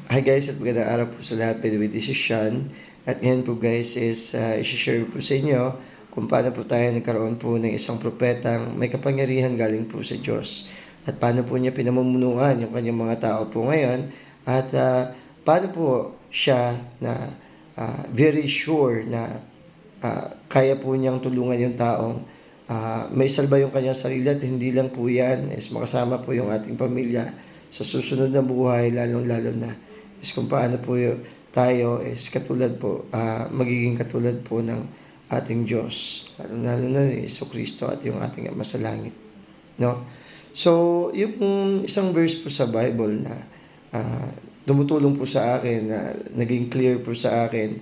Hi guys, at magandang araw po sa lahat. By the way, this is Sean. At ngayon po guys is isi-share po sa inyo kung paano po tayo nagkaroon po ng isang propetang may kapangyarihan galing po sa Diyos. At paano po niya pinamumunuan yung kanyang mga tao po ngayon. At paano po siya na very sure na kaya po niyang tulungan yung taong may salba yung kanyang sarili at hindi lang po yan is makasama po yung ating pamilya sa susunod na buhay, lalong-lalo na is kung paano po tayo is katulad po, magiging katulad po ng ating Diyos, lalo na ni Jesucristo at yung ating Ama sa langit. No? So, yung isang verse po sa Bible na tumutulong po sa akin, na naging clear po sa akin,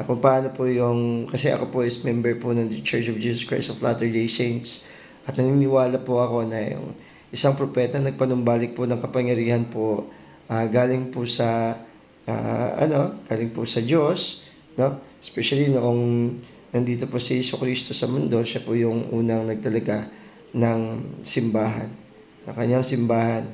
kung paano po yung, kasi ako po is member po ng The Church of Jesus Christ of Latter-day Saints, at naniniwala po ako na yung isang propeta nagpanumbalik po ng kapangyarihan po galing po sa galing po sa Diyos, no? Especially noong nandito po si Jesucristo sa mundo, siya po yung unang nagtalaga ng simbahan, ng kanyang simbahan,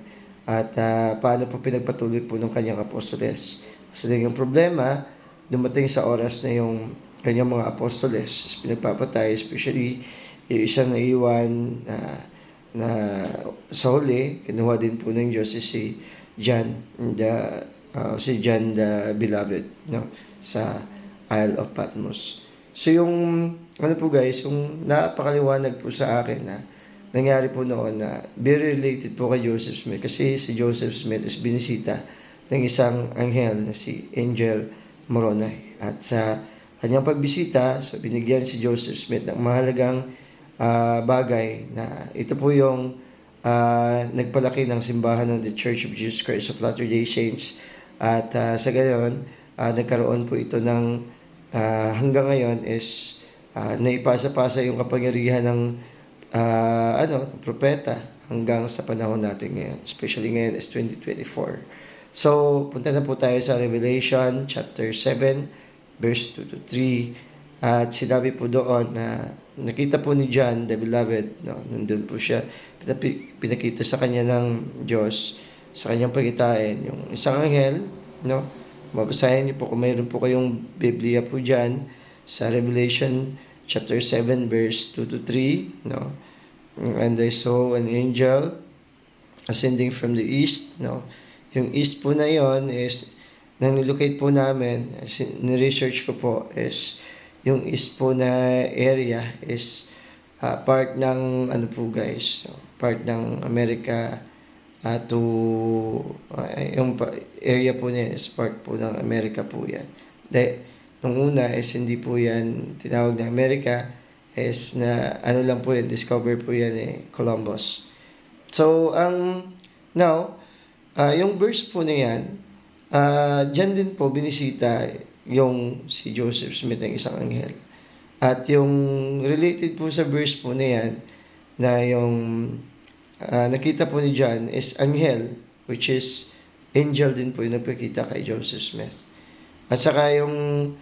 at paano po pinagpatuloy po ng kanyang apostoles. So, yung problema, dumating sa oras na yung kanyang mga apostoles is pinagpapatay, especially yung isang naiwan na sa huli, kinuha din po ng Diyos si John the Beloved, no, sa Isle of Patmos. So yung ano po guys, yung napakaliwanag po sa akin na nangyari po noon na very related po kay Joseph Smith, kasi si Joseph Smith is binisita ng isang anghel na si Angel Moroni, at sa kanyang pagbisita, so binigyan si Joseph Smith ng mahalagang bagay na ito po yung nagpalaki ng simbahan ng The Church of Jesus Christ of Latter-day Saints. At sa gayon, nagkaroon po ito ng hanggang ngayon is naipasa-pasa yung kapangyarihan ng propeta hanggang sa panahon natin ngayon. Especially ngayon is 2024. So, punta na po tayo sa Revelation chapter 7, verse 2 to 3. At sinabi po doon na nakita po ni John the Beloved, no, nandun po siya, pinakita sa kanya ng Diyos sa kanyang pagitain yung isang anghel, no. Mabasahin niyo po kung mayroon po kayong Biblia po dyan sa Revelation chapter 7 verse 2 to 3, no. And I saw an angel ascending from the east, no. Yung east po na yon is nang nilocate po namin, ni-research ko po, is yung east po na area is part ng ano po guys, part ng America to yung area po niya is part po ng America po yan. Nung una is hindi po yan tinawag na America, is na ano lang po yan, discover po yan Columbus. So now yung verse po na yan, dyan din po binisita yung si Joseph Smith ng isang anghel. At yung related po sa verse po na yan, na yung nakita po ni John is anghel, which is angel din po yung nagpakita kay Joseph Smith. At saka yung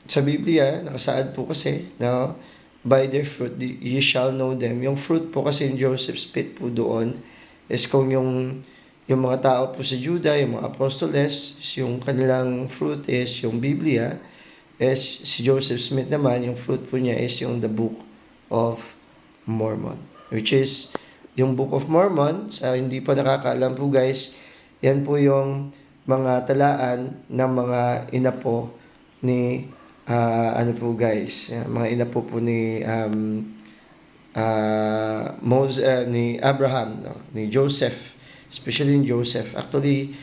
sa Biblia, nakasaad po kasi, no, by their fruit you shall know them. Yung fruit po kasi in Joseph Smith po doon is kung yung mga tao po sa Judah, yung mga apostoles, yung kanilang fruit is yung Biblia, is si Joseph Smith naman, yung fruit po niya is yung the Book of Mormon. Which is, yung Book of Mormon, sa hindi pa nakakaalam po guys, yan po yung mga talaan ng mga inapo ni, mga inapo po ni ni Abraham, no? Ni Joseph, especially in Joseph. Actually,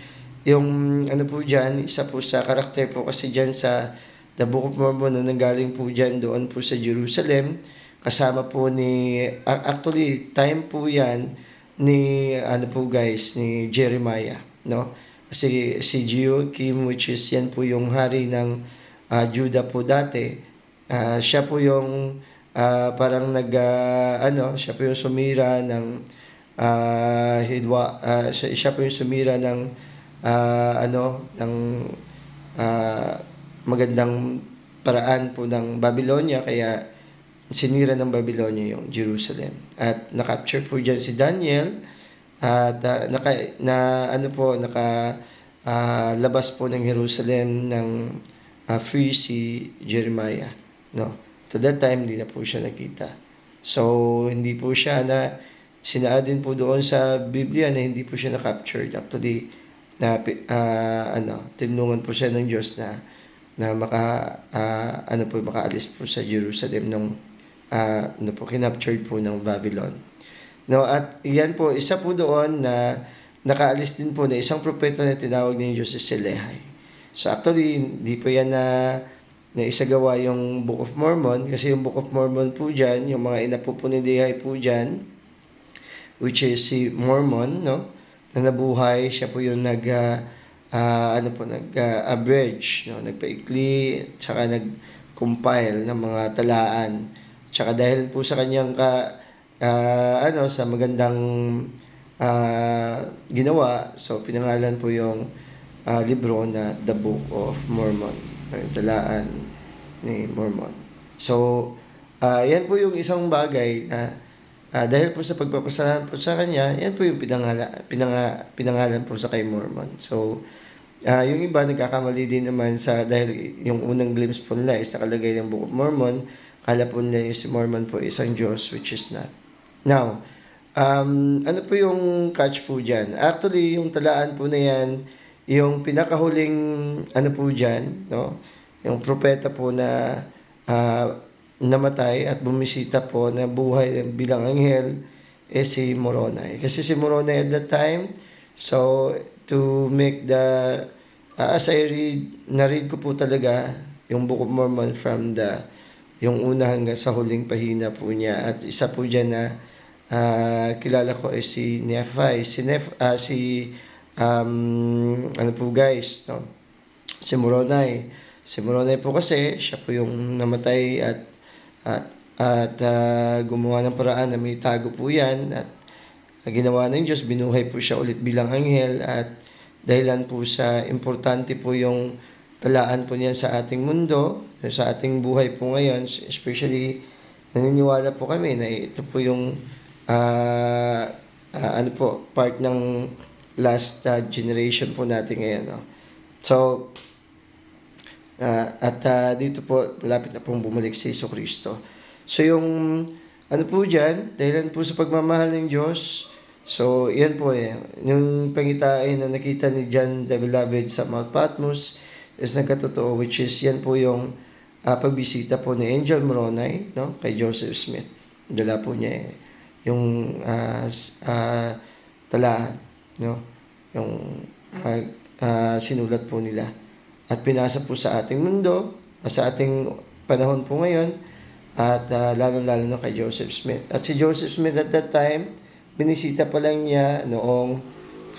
yung po dyan, isa po sa karakter po kasi dyan sa The Book of Mormon na nanggaling po dyan doon po sa Jerusalem, kasama po ni, actually, time po yan ni, ni Jeremiah, no? Kasi si Joachim, which is yan po yung hari ng Judah po dati, siya po yung parang siya po yung sumira ng siya po yung sumira ng ng magandang paraan po ng Babylonia, kaya sinira ng Babylonia yung Jerusalem. At na-capture po dyan si Daniel, At labas po ng Jerusalem ng free si Jeremiah, no? To that time, hindi na po siya nakita. So, hindi po siya na sinaad din po doon sa Biblia na hindi po siya na-captured. Actually, tinulungan po siya ng Diyos na makaalis po sa Jerusalem nung kinaptured po ng Babylon. No, at yan po, isa po doon na nakaalis din po na isang propeta na tinawag ng Diyos si Lehi. So actually, hindi po yan na isagawa yung Book of Mormon, kasi yung Book of Mormon po dyan, yung mga inapo po ni Lehi po dyan, which is si Mormon, no, na nabuhay, siya po yung nag-abridge, no, nagpaikli, tsaka nag-compile ng mga talaan. Tsaka dahil po sa kanyang sa magandang ginawa, so pinangalan po yung libro na The Book of Mormon, yung talaan ni Mormon. So, yan po yung isang bagay na dahil po sa pagpapasalamat po sa kanya, yan po yung pinangalan po sa kay Mormon. So, yung iba nagkakamali din naman dahil yung unang glimpse po nila is nakalagay ng Book of Mormon, kala po nila yung si Mormon po isang Diyos, which is not. Now, ano po yung catch po dyan? Actually, yung talaan po na yan, yung pinakahuling po dyan, no? Yung propeta po na namatay at bumisita po na buhay bilang anghel si Moroni. Kasi si Moroni at that time, so to make as I na-read ko po talaga yung Book of Mormon from yung una hanggang sa huling pahina po niya. At isa po dyan na kilala ko ay si Nephi. Guys, no? Si Moroni. Si Moroni po kasi, siya po yung namatay at gumawa ng paraan na may tago po yan at ginawa ng Diyos, binuhay po siya ulit bilang anghel at dahilan po sa importante po yung talaan po niya sa ating mundo, sa ating buhay po ngayon, especially naniniwala po kami na ito po yung part ng last generation po natin ngayon. No? So, dito po, malapit na pong bumalik si Jesucristo. So, yung po dyan, dahilan po sa pagmamahal ng Diyos, so, yan po yung pangitain na nakita ni John the Beloved sa Mount Patmos is nagkatotoo, which is yan po yung pagbisita po ni Angel Moroni, no, kay Joseph Smith. Dala po niya yung talaan, no, yung sinulat po nila. At pinasa po sa ating mundo, sa ating panahon po ngayon, at lalo-lalo na kay Joseph Smith. At si Joseph Smith at that time, binisita pa lang niya noong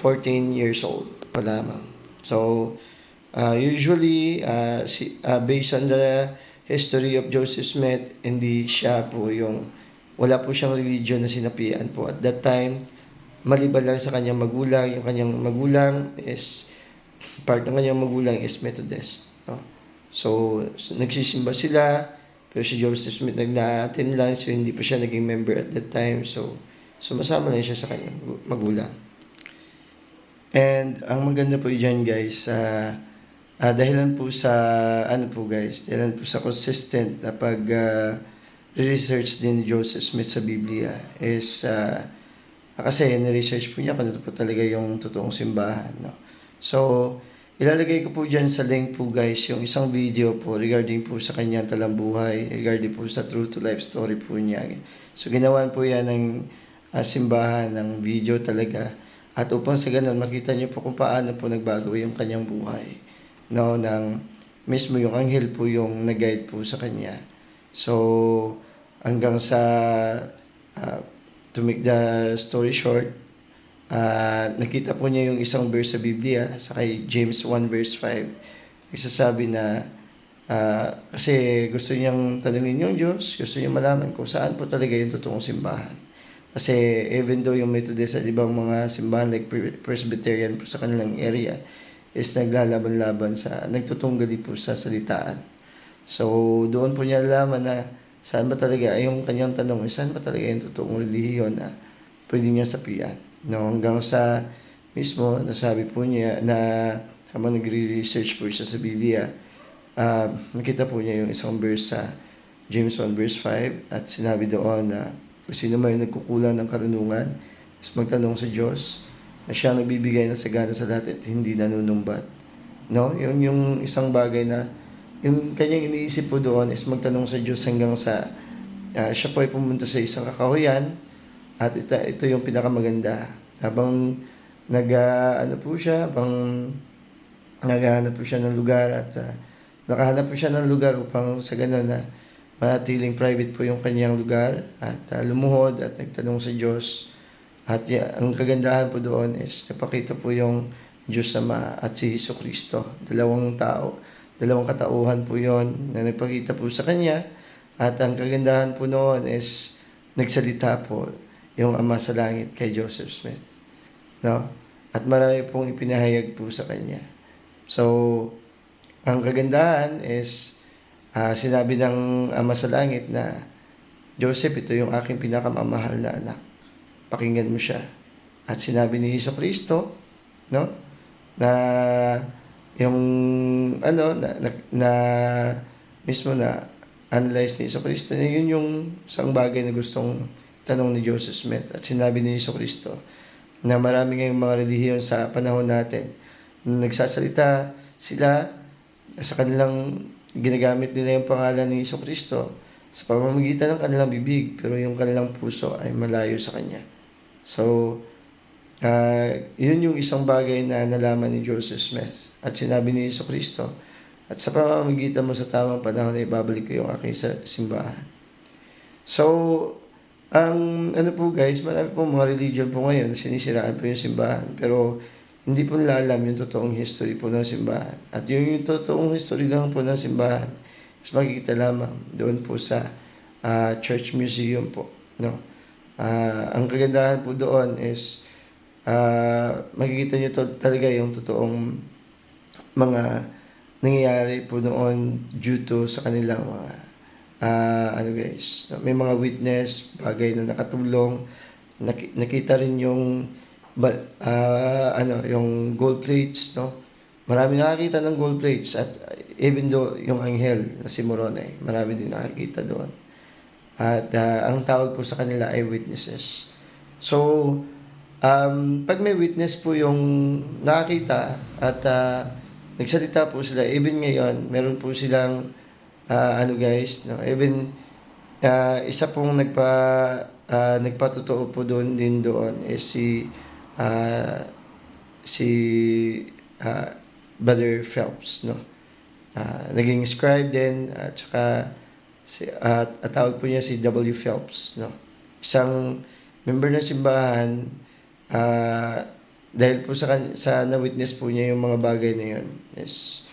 14 years old pa lamang. So, usually, based on the history of Joseph Smith, hindi siya po wala po siyang religion na sinapian po. At that time, maliban lang sa kanyang magulang, yung kanyang magulang is, part ng kanyang magulang is Methodist. No? So, nagsisimba sila, pero si Joseph Smith nag-attend lang, so hindi pa siya naging member at that time. So, sumasama lang siya sa kanyang magulang. And, ang maganda po dyan guys, dahilan po sa, dahilan po sa consistent na research din ni Joseph Smith sa Biblia is, kasi ni-research po niya kung ito po talaga yung totoong simbahan. No? So, ilalagay ko po dyan sa link po guys yung isang video po regarding po sa kanyang talambuhay, regarding po sa true to life story po niya. So, ginawan po yan ng simbahan ng video talaga. At upang sa ganun, makita niyo po kung paano po nagbago yung kanyang buhay. No, mismo yung anghel po yung nag-guide po sa kanya. So, hanggang sa to make the story short, nakita po niya yung isang verse sa Biblia, sa kay James 1 verse 5. Nagsasabi na, kasi gusto niyang tanungin yung Diyos, gusto niyang malaman kung saan po talaga yung totoong simbahan. Kasi even though yung Methodist at ibang mga simbahan like Presbyterian po sa kanilang area is naglalaban-laban nagtutunggali po sa salitaan. So, doon po niya alaman na saan ba talaga, yung kanyang tanong, saan ba talaga yung totoong relihiyon na pwede niya sapian. No, hanggang sa mismo nasabi po niya na habang nagre-research po siya sa Biblia, nakita po niya yung isang verse sa James 1 verse 5 at sinabi doon na kung sino man yung nagkukulang ng karunungan is magtanong sa Diyos na siya ang nagbibigay ng sagana sa lahat at hindi nanunumbat. No? Yung isang bagay na yung kanyang iniisip po doon is magtanong sa Diyos hanggang sa siya po ay pumunta sa isang kakahuyan at ito yung pinakamaganda. Habang ano po siya, habang naghahanap po siya ng lugar at nakahanap po siya ng lugar upang sa ganun na manatiling private po yung kanyang lugar at lumuhod at nagtanong sa Diyos. At ang kagandahan po doon is napakita po yung Diyos Ama at si Hesus Kristo. Dalawang katauhan po yon na nagpakita po sa Kanya. At ang kagandahan po noon is nagsalita po yung Ama sa langit kay Joseph Smith. No? At marami pong ipinahayag po sa Kanya. So, ang kagandahan is sinabi ng Ama sa langit na, Joseph, ito yung aking pinakamamahal na anak. Pakinggan mo siya. At sinabi ni Hesus Kristo, no? Na yung na mismo na analyze ni Hesus Kristo, yun yung isang bagay na gustong tanong ni Joseph Smith. At sinabi ni Hesus Kristo na marami ngayong mga relihiyon sa panahon natin. Nagsasalita sila sa kanilang ginagamit nila yung pangalan ni Hesus Kristo sa pamamagitan ng kanilang bibig, pero yung kanilang puso ay malayo sa Kanya. So, yun yung isang bagay na nalaman ni Joseph Smith. At sinabi ni Hesus Kristo, at sa pamamagitan mo sa tamang panahon ay ibabalik ko yung aking simbahan. So, ang ano po guys, marami po mga religion po ngayon, sinisiraan po yung simbahan. Pero, hindi po nila alam yung totoong history po ng simbahan. At yung totoong history lang po ng simbahan is makikita lamang doon po sa Church Museum po. No? Ang kagandahan po doon is makikita nyo talaga yung totoong mga nangyayari po noon due to sa kanilang mga guys, may mga witness, bagay na nakatulong, nakita rin yung yung gold plates, no? Marami nakakita ng gold plates at even though yung anghel na si Moroni, marami din nakakita doon. At ang tawag po sa kanila ay witnesses. So, pag may witness po yung nakakita at nagsalita po sila, even ngayon, meron po silang guys, no? Even isa pong nagpatotoo po doon is si Brother Phelps, no? Naging scribe din at saka at tawag po niya si W. Phelps, no? Isang member ng simbahan, dahil po sa na-witness po niya yung mga bagay na yun is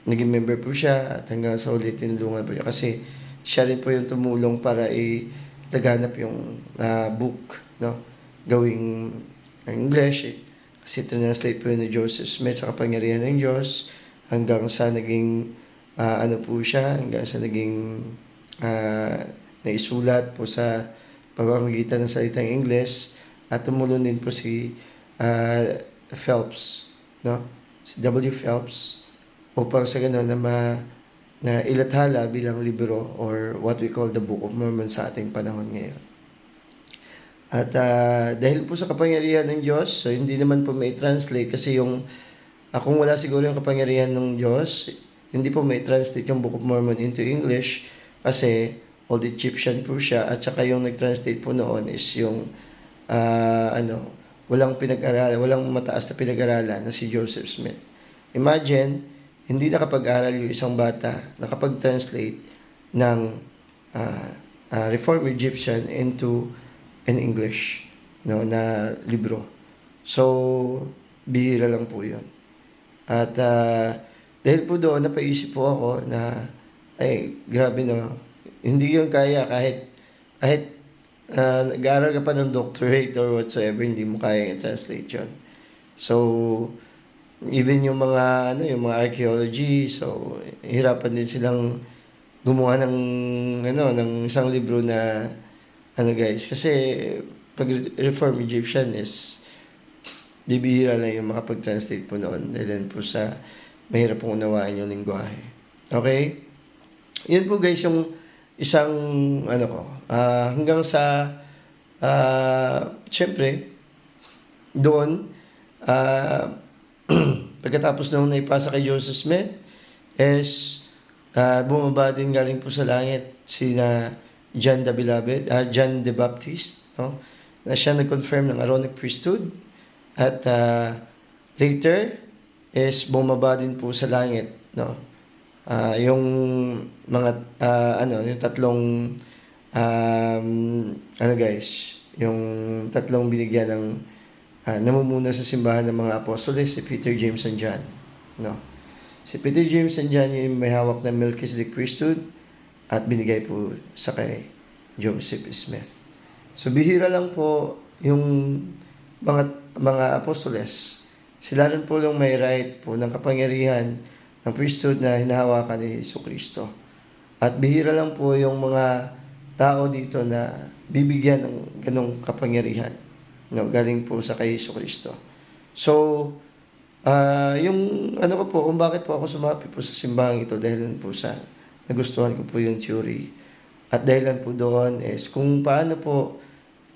naging member po siya at hanggang sa huli tinulungan po niya kasi siya rin po yung tumulong para laganap yung book, no? Gawing English kasi translate po yun ni Joseph Smith sa kapangyarihan ng Diyos hanggang sa naging po siya, hanggang sa naging naisulat po sa pamamagitan ng salitang English at tumulong din po si Phelps, no? Si W. Phelps upang sa ganun na ilathala bilang libro or what we call the Book of Mormon sa ating panahon ngayon. At dahil po sa kapangyarihan ng Diyos, so hindi naman po may translate kasi kung wala siguro yung kapangyarihan ng Diyos, hindi po may translate yung Book of Mormon into English kasi Old Egyptian po siya at saka yung nag-translate po noon is yung walang pinag-aralan, walang mataas na pinag-aralan na si Joseph Smith. Imagine, hindi nakapag-aral yung isang bata, nakapag-translate ng Reformed Egyptian into an English, no, na libro. So, bihira lang po yun. At dahil po doon, napaisip po ako na, ay, grabe no, hindi yun kaya kahit nag-aaral ka pa ng doctorate or whatsoever, hindi mo kaya i-translate yun. So, even yung mga yung mga archaeology, so hirapan din silang gumawa ng isang libro na guys kasi pag Reform Egyptian is bibihira lang yung makapag-translate po noon dahil po sa mahirap pong unawain yung lingwahe. Okay? Yun po guys yung isang ano ko. Hanggang sa syempre doon pagkatapos nung naipasa kay Joseph Smith is bumaba din galing po sa langit sina John the Beloved, John the Baptist, no? Na siya nag-confirm ng Aaronic priesthood at later is bumaba din po sa langit, no? Yung mga yung tatlong ano guys, yung tatlong binigyan ng namumuna sa simbahan ng mga apostoles, si Peter, James, and John, no? Si Peter, James, and John yung may hawak ng Melchizedek priesthood at binigay po sa kay Joseph Smith. So bihira lang po yung mga apostoles. Sila rin po yung may right po ng kapangyarihan ng priesthood na hinahawakan ni Jesucristo. At bihira lang po yung mga tao dito na bibigyan ng ganong kapangyarihan, no, galing po sa kay Jesucristo. So, yung ano ko po, kung bakit po ako sumapi po sa simbahan ito, dahil po sa nagustuhan ko po yung theory. At dahilan po doon is kung paano po,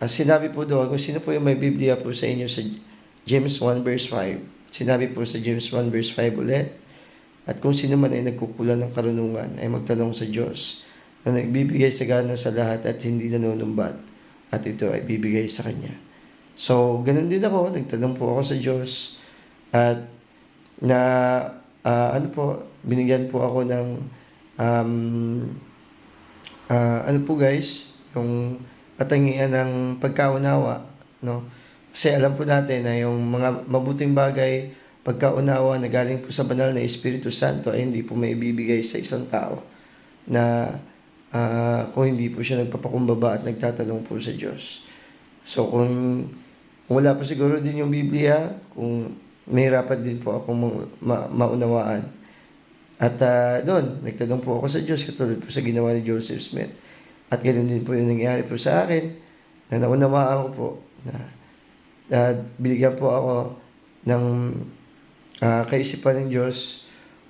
sinabi po doon, kung sino po yung may Biblia po sa inyo sa James 1 verse 5. Sinabi po sa James 1 verse 5 ulit. At kung sino man ay nagkukulang ng karunungan, ay magtanong sa Diyos na nagbibigay sagana sa lahat at hindi nanunumbat. At ito ay bibigay sa Kanya. So, ganun din ako. Nagtanong po ako sa Diyos. At na binigyan po ako ng ano po guys, yung katangian ng pagkaunawa, no? Kasi alam po natin na yung mga mabuting bagay, pagkaunawa na galing po sa banal na Espiritu Santo ay hindi po may bibigay sa isang tao na kung hindi po siya nagpapakumbaba at nagtatanong po sa Diyos. So kung wala po siguro din yung Biblia, kung mahirapan din po akong maunawaan. At doon, nagtanong po ako sa Diyos, katulad po sa ginawa ni Joseph Smith. At ganoon din po yung nangyari po sa akin, na naunawaan ko po, na binigyan po ako ng kaisipan ng Diyos,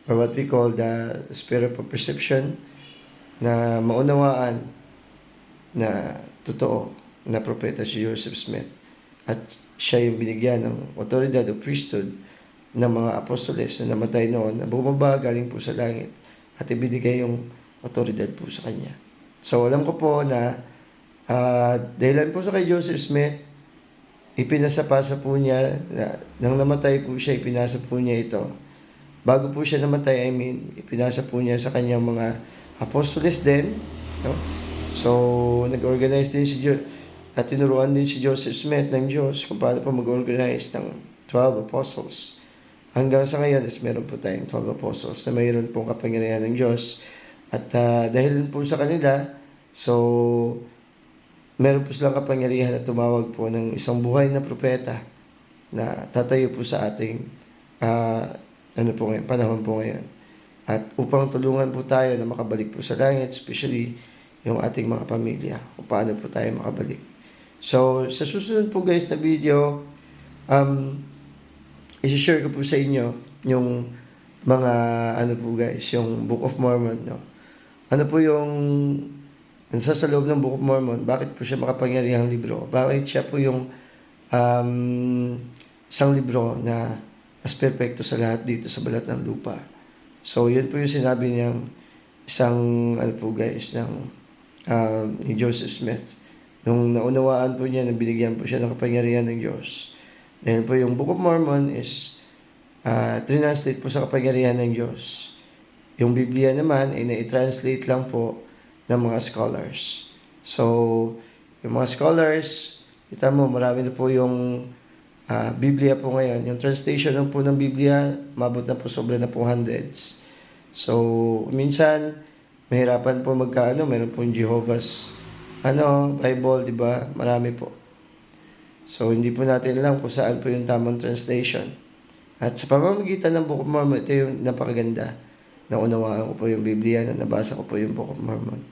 or what we call the spirit of perception, na maunawaan na totoo na propeta si Joseph Smith. At siya yung binigyan ng otoridad o priesthood ng mga apostoles na namatay noon, na bumaba galing po sa langit at ibinigay yung otoridad po sa kanya. So, alam ko po na dahilan po sa kay Joseph Smith, ipinasapasa po niya, nang namatay po siya, ipinasa po niya ito. Bago po siya namatay, ipinasa po niya sa kanyang mga apostoles din, no? So, nag-organize din si at tinuruan din si Joseph Smith ng Diyos kung paano po mag-organize ng 12 apostles. Hanggang sa ngayon is meron po tayong 12 apostles na mayroon pong kapangyarihan ng Diyos. At dahil po sa kanila, so meron po silang kapangyarihan na tumawag po ng isang buhay na propeta na tatayo po sa ating panahon po ngayon. At upang tulungan po tayo na makabalik po sa langit, especially yung ating mga pamilya, kung paano po tayo makabalik. So, sa susunod po guys na video, i-share ko po sa inyo yung mga po guys, yung Book of Mormon, no? Ano po yung nasa sa loob ng Book of Mormon, bakit po siya makapangyarihang libro? Bakit siya po yung isang libro na mas perpekto sa lahat dito sa balat ng lupa? So, yun po yung sinabi niyang isang po guys ng ni Joseph Smith. Nung naunawaan po niya na binigyan po siya ng kapangyarihan ng Diyos. Dahil po yung Book of Mormon is translate po sa kapangyarihan ng Diyos. Yung Biblia naman ay na-translate lang po ng mga scholars. So, yung mga scholars, kita mo, marami na po yung Biblia po ngayon. Yung translation lang po ng Biblia, mabot na po sobra na po hundreds. So, minsan, mahirapan po meron pong Jehovah's Bible, di ba? Marami po. So, hindi po natin alam kung saan po yung tamang translation. At sa pamamagitan ng Book of Mormon, ito yung napakaganda. Naunawaan ko po yung Biblia, na nabasa ko po yung Book of Mormon.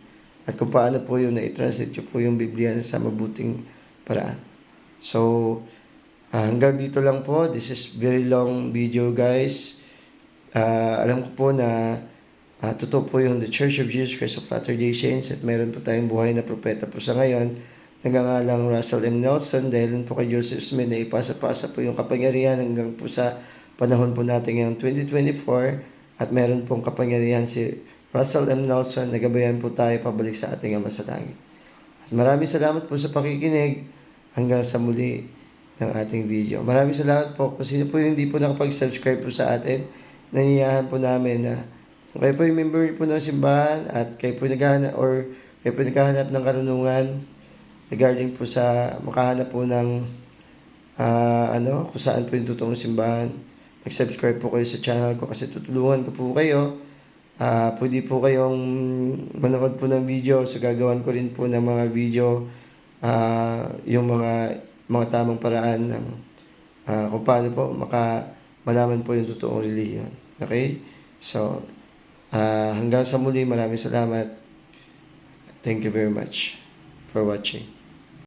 At kung paano po yung na-translate ko po yung Biblia sa mabuting paraan. So, hanggang dito lang po. This is very long video, guys. Alam ko po na totoo po yung The Church of Jesus Christ of Latter-day Saints at meron po tayong buhay na propeta po sa ngayon. Nagngangalang Russell M. Nelson dahil po kay Joseph Smith na ipasa-pasa po yung kapangyarihan hanggang po sa panahon po natin ngayong 2024 at meron pong kapangyarihan si Russell M. Nelson na gabayan po tayo pabalik sa ating Ama sa Langit. At maraming salamat po sa pakikinig hanggang sa muli ng ating video. Maraming salamat po. Kung sino po yung hindi po nakapag-subscribe po sa atin, nangiyahan po namin na kung kayo po yung member po ng simbahan at kayo po naghahanap ng karunungan regarding po sa makahanap po ng kung saan po yung totoong simbahan, mag-subscribe po kayo sa channel ko kasi tutulungan ko po kayo. Pwede po kayong manood po ng video. So gagawan ko rin po ng mga video yung mga tamang paraan ng kung paano po malaman po yung totoong relihiyon. Okay? So, hanggang sa muli, maraming salamat. Thank you very much for watching.